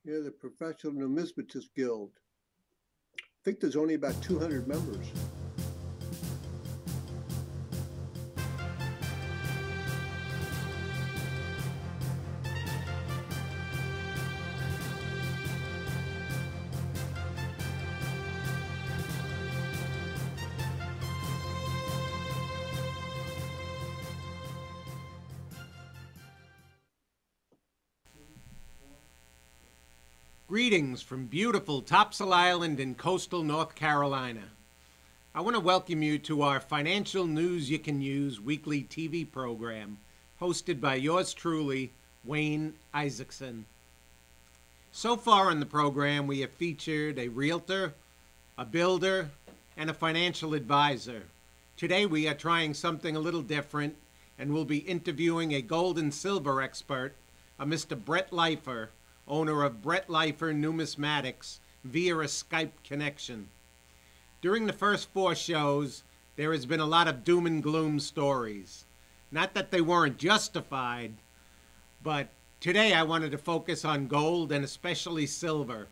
Yeah, the Professional Numismatics Guild. I think there's only about 200 members. Greetings from beautiful Topsail Island in coastal North Carolina. I want to welcome you to our Financial News You Can Use weekly TV program, hosted by yours truly, Wayne Isaksen. So far in the program, we have featured a realtor, a builder, and a financial advisor. Today we are trying something a little different, and we'll be interviewing a gold and silver expert, a Mr. Bret Leifer, owner of Bret Leifer Numismatics, via a Skype connection. During the first 4 shows, there has been a lot of doom and gloom stories. Not that they weren't justified, but today I wanted to focus on gold and especially silver.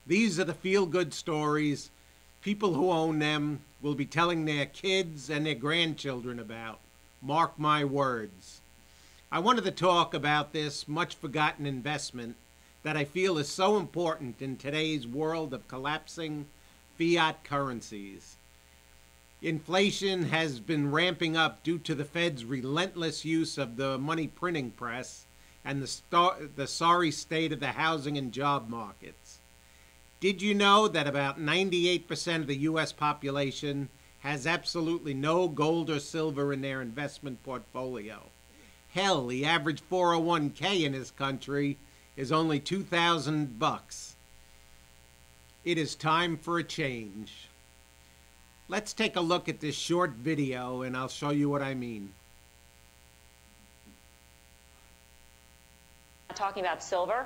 These are the feel-good stories people who own them will be telling their kids and their grandchildren about. Mark my words. I wanted to talk about this much-forgotten investment that I feel is so important in today's world of collapsing fiat currencies. Inflation has been ramping up due to the Fed's relentless use of the money printing press and the sorry state of the housing and job markets. Did you know that about 98% of the U.S. population has absolutely no gold or silver in their investment portfolio? Hell, the average 401k in this country is only $2,000. It is time for a change. Let's take a look at this short video and I'll show you what I mean. Talking about silver,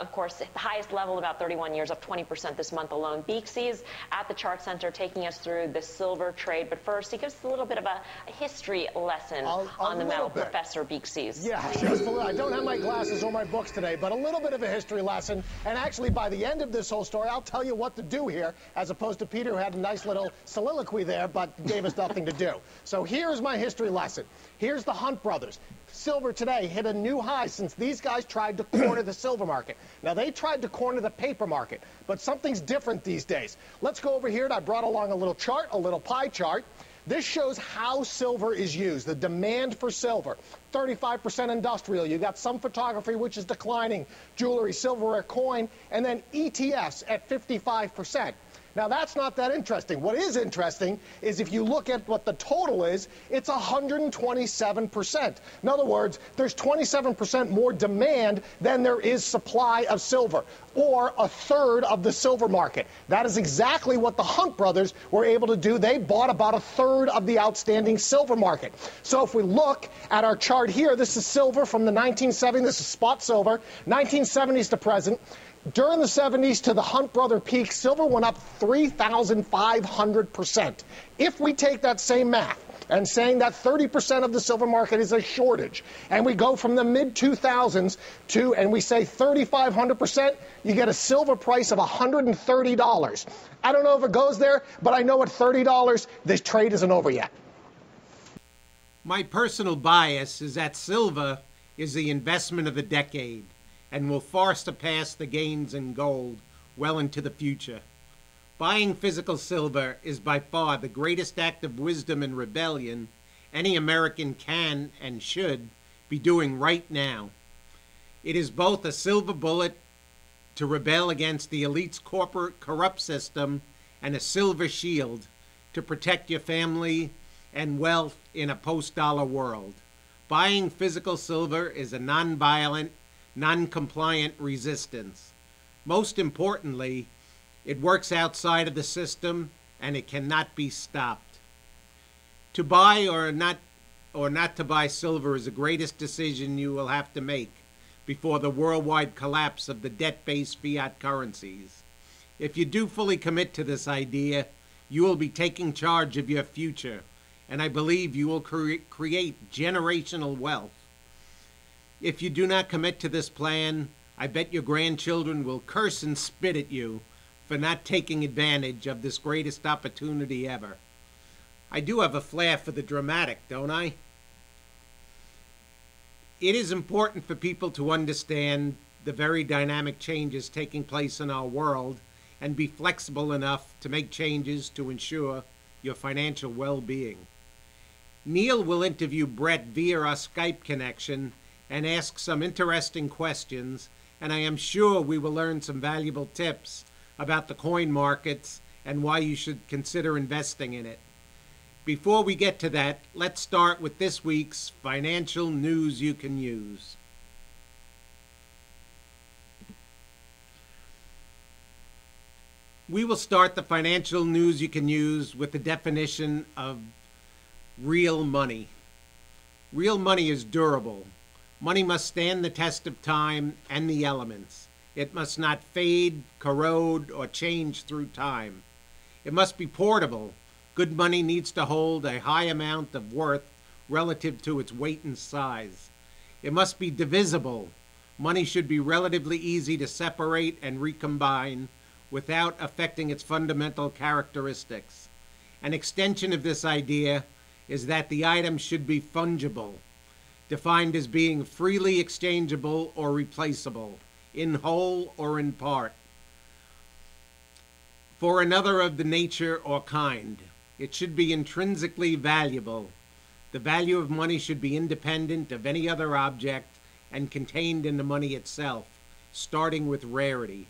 of course, at the highest level in about 31 years, up 20% this month alone. Beeksy's at the Chart Center taking us through the silver trade. But first, he gives us a little bit of a history lesson on the metal, Professor Beeksy's. Yeah, just a little. I don't have my glasses or my books today, but a little bit of a history lesson. And actually, by the end of this whole story, I'll tell you what to do here, as opposed to Peter, who had a nice little soliloquy there, but gave us nothing to do. So here's my history lesson. Here's the Hunt brothers. Silver today hit a new high since these guys tried to corner the silver market. Now, they tried to corner the paper market, but something's different these days. Let's go over here, and I brought along a little chart, a little pie chart. This shows how silver is used, the demand for silver. 35% industrial. You got some photography, which is declining, jewelry, silverware, coin, and then ETFs at 55%. Now, that's not that interesting. What is interesting is if you look at what the total is, it's 127%. In other words, there's 27% more demand than there is supply of silver, or a third of the silver market. That is exactly what the Hunt brothers were able to do. They bought about a third of the outstanding silver market. So if we look at our chart here, this is silver from the 1970s. This is spot silver, 1970s to present. During the 70s to the Hunt brother peak, silver went up 3,500%. If we take that same math and saying that 30% of the silver market is a shortage, and we go from the mid-2000s to, and we say 3,500%, you get a silver price of $130. I don't know if it goes there, but I know at $30, this trade isn't over yet. My personal bias is that silver is the investment of the decade and will far surpass the gains in gold well into the future. Buying physical silver is by far the greatest act of wisdom and rebellion any American can and should be doing right now. It is both a silver bullet to rebel against the elite's corporate corrupt system and a silver shield to protect your family and wealth in a post-dollar world. Buying physical silver is a non-violent, non-compliant resistance. Most importantly, it works outside of the system and it cannot be stopped. To buy or not to buy silver is the greatest decision you will have to make before the worldwide collapse of the debt-based fiat currencies. If you do fully commit to this idea, you will be taking charge of your future, and I believe you will create generational wealth. If you do not commit to this plan, I bet your grandchildren will curse and spit at you for not taking advantage of this greatest opportunity ever. I do have a flair for the dramatic, don't I? It is important for people to understand the very dynamic changes taking place in our world and be flexible enough to make changes to ensure your financial well-being. Neal will interview Bret via our Skype connection and ask some interesting questions, and I am sure we will learn some valuable tips about the coin markets and why you should consider investing in it. Before we get to that, let's start with this week's financial news you can use. We will start the financial news you can use with the definition of real money. Real money is durable. Money must stand the test of time and the elements. It must not fade, corrode, or change through time. It must be portable. Good money needs to hold a high amount of worth relative to its weight and size. It must be divisible. Money should be relatively easy to separate and recombine without affecting its fundamental characteristics. An extension of this idea is that the item should be fungible, defined as being freely exchangeable or replaceable, in whole or in part, for another of the nature or kind. It should be intrinsically valuable. The value of money should be independent of any other object and contained in the money itself, starting with rarity.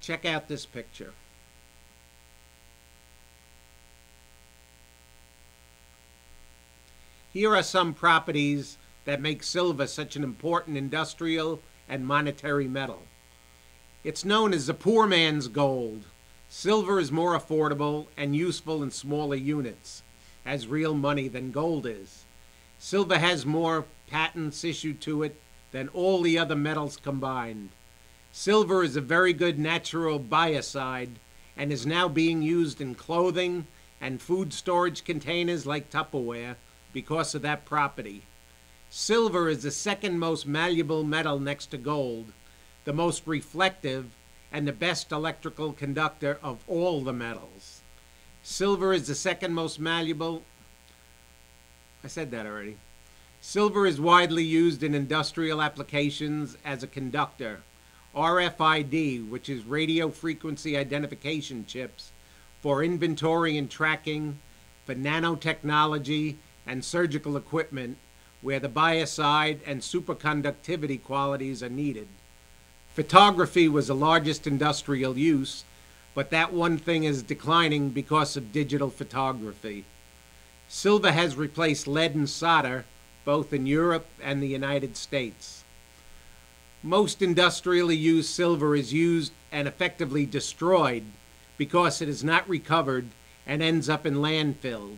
Check out this picture. Here are some properties that make silver such an important industrial and monetary metal. It's known as the poor man's gold. Silver is more affordable and useful in smaller units as real money than gold is. Silver has more patents issued to it than all the other metals combined. Silver is a very good natural biocide and is now being used in clothing and food storage containers like Tupperware because of that property. Silver is the second most malleable metal next to gold, the most reflective, and the best electrical conductor of all the metals. Silver is the second most malleable. I said that already. Silver is widely used in industrial applications as a conductor. RFID, which is radio frequency identification chips, for inventory and tracking, for nanotechnology and surgical equipment, where the biocide and superconductivity qualities are needed. Photography was the largest industrial use, but that one thing is declining because of digital photography. Silver has replaced lead and solder, both in Europe and the United States. Most industrially used silver is used and effectively destroyed because it is not recovered and ends up in landfill.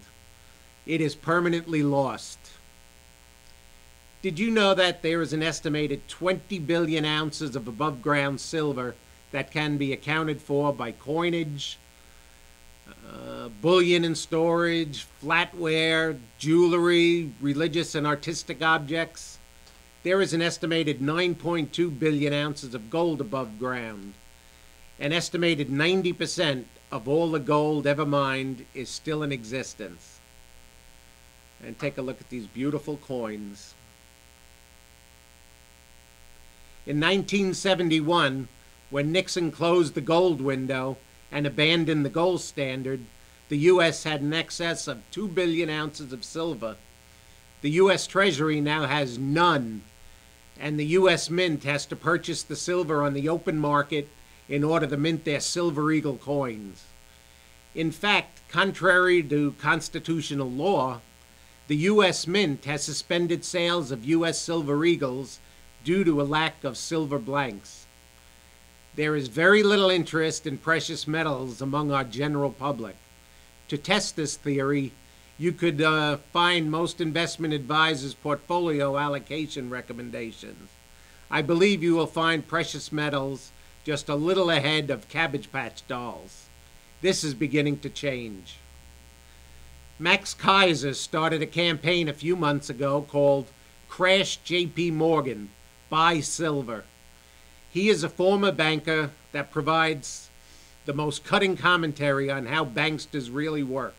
It is permanently lost. Did you know that there is an estimated 20 billion ounces of above-ground silver that can be accounted for by coinage, bullion and storage, flatware, jewelry, religious and artistic objects? There is an estimated 9.2 billion ounces of gold above ground. An estimated 90% of all the gold ever mined is still in existence. And take a look at these beautiful coins. In 1971, when Nixon closed the gold window and abandoned the gold standard, the U.S. had in excess of 2 billion ounces of silver. The U.S. Treasury now has none, and the U.S. Mint has to purchase the silver on the open market in order to mint their Silver Eagle coins. In fact, contrary to constitutional law, the U.S. Mint has suspended sales of U.S. Silver Eagles due to a lack of silver blanks. There is very little interest in precious metals among our general public. To test this theory, you could find most investment advisors' portfolio allocation recommendations. I believe you will find precious metals just a little ahead of Cabbage Patch dolls. This is beginning to change. Max Kaiser started a campaign a few months ago called Crash JP Morgan Buy silver. He is a former banker that provides the most cutting commentary on how banksters really work.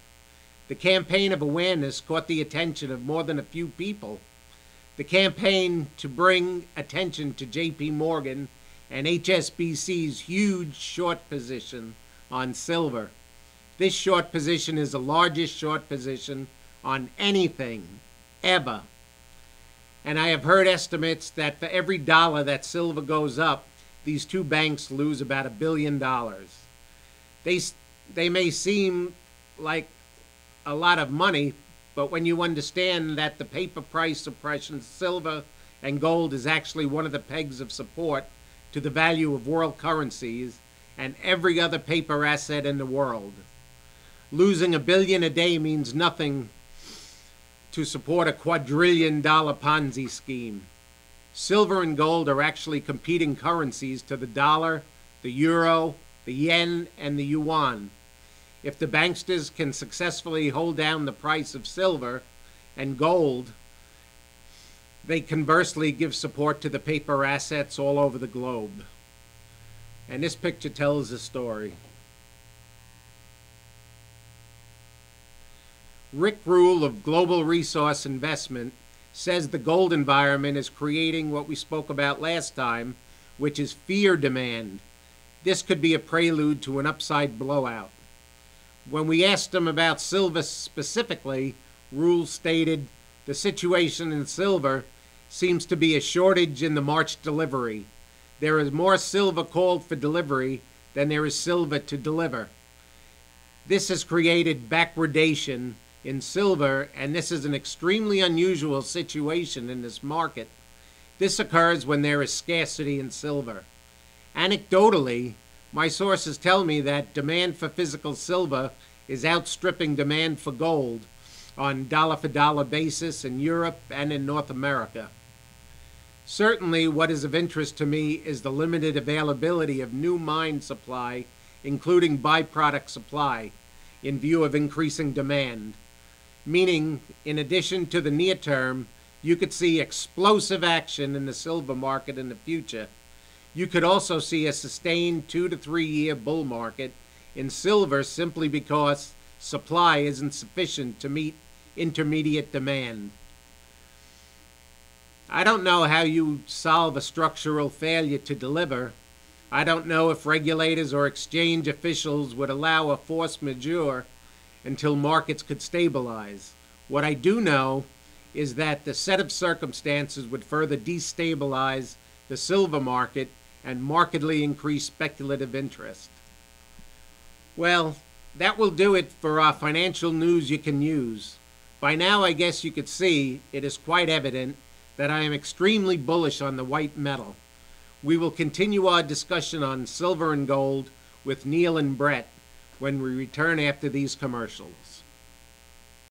The campaign of awareness caught the attention of more than a few people. The campaign to bring attention to JP Morgan and HSBC's huge short position on silver. This short position is the largest short position on anything, ever. And I have heard estimates that for every dollar that silver goes up, these two banks lose about $1 billion. They may seem like a lot of money, but when you understand that the paper price suppression, silver and gold is actually one of the pegs of support to the value of world currencies and every other paper asset in the world. Losing $1 billion a day means nothing to support a quadrillion-dollar Ponzi scheme. Silver and gold are actually competing currencies to the dollar, the euro, the yen, and the yuan. If the banksters can successfully hold down the price of silver and gold, they conversely give support to the paper assets all over the globe. And this picture tells a story. Rick Rule of Global Resource Investment says the gold environment is creating what we spoke about last time, which is fear demand. This could be a prelude to an upside blowout. When we asked him about silver specifically, Rule stated, the situation in silver seems to be a shortage in the March delivery. There is more silver called for delivery than there is silver to deliver. This has created backwardation in silver, and this is an extremely unusual situation in this market. This occurs when there is scarcity in silver. Anecdotally, my sources tell me that demand for physical silver is outstripping demand for gold on dollar-for-dollar basis in Europe and in North America. Certainly, what is of interest to me is the limited availability of new mine supply, including byproduct supply, in view of increasing demand. Meaning, in addition to the near term, you could see explosive action in the silver market in the future. You could also see a sustained 2 to 3 year bull market in silver simply because supply isn't sufficient to meet intermediate demand. I don't know how you solve a structural failure to deliver. I don't know if regulators or exchange officials would allow a force majeure until markets could stabilize. What I do know is that the set of circumstances would further destabilize the silver market and markedly increase speculative interest. Well, that will do it for our financial news you can use. By now, I guess you could see it is quite evident that I am extremely bullish on the white metal. We will continue our discussion on silver and gold with Neal and Bret when we return after these commercials.